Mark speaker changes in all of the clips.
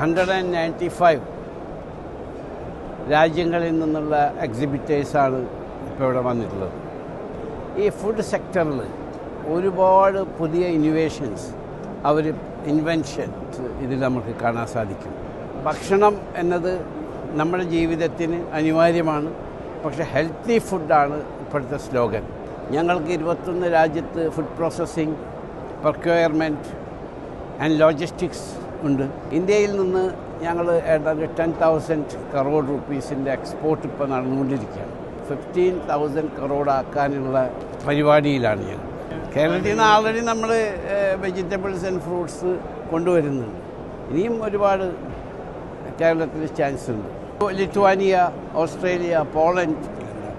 Speaker 1: 195 രാജ്യങ്ങളിൽ നിന്നുള്ള എക്സിബിറ്റേഴ്സാണ് ഇപ്പോൾ ഇവിടെ വന്നിട്ടുള്ളത്. ഈ ഫുഡ് സെക്ടറിൽ ഒരുപാട് പുതിയ ഇന്നോവേഷൻസ് ഇൻവെൻഷൻസ് ഇതിൽ നമുക്ക് കാണാൻ സാധിക്കും. ഭക്ഷണം എന്നത് നമ്മുടെ ജീവിതത്തിന് അനിവാര്യമാണ്, പക്ഷേ ഹെൽത്തി ഫുഡാണ് ഇപ്പോഴത്തെ സ്ലോഗൻ. ഞങ്ങൾക്ക് 21 രാജ്യത്ത് food processing, procurement and logistics ഉണ്ട്. ഇന്ത്യയിൽ നിന്ന് ഞങ്ങൾ ഏതാണ്ട് 10,000 crore rupees എക്സ്പോർട്ട് ഇപ്പോൾ നടന്നുകൊണ്ടിരിക്കുകയാണ്. 15,000 crore ആക്കാനുള്ള പരിപാടിയിലാണ് ഞങ്ങൾ. കേരളത്തിൽ നിന്ന് ആൾറെഡി നമ്മൾ വെജിറ്റബിൾസ് ആൻഡ് ഫ്രൂട്ട്സ് കൊണ്ടുവരുന്നുണ്ട്. ഇനിയും ഒരുപാട് കേരളത്തിൽ ചാൻസ് ഉണ്ട്. ലിത്വാനിയ, ഓസ്ട്രേലിയ, പോളണ്ട്,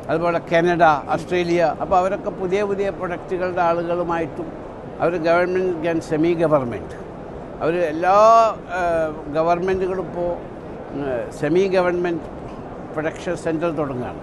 Speaker 1: അതുപോലെ കാനഡ, ഓസ്ട്രേലിയ. അപ്പോൾ അവരൊക്കെ പുതിയ പുതിയ പ്രൊഡക്റ്റുകളുടെ ആളുകളുമായിട്ടും അവർ ഗവൺമെൻറ് ആൻഡ് സെമി ഗവൺമെൻറ് അവർ എല്ലാ ഗവൺമെൻറ്റുകളും ഇപ്പോൾ സെമി ഗവൺമെൻറ് പ്രൊഡക്ഷൻ സെൻറ്റർ തുടങ്ങുകയാണ്.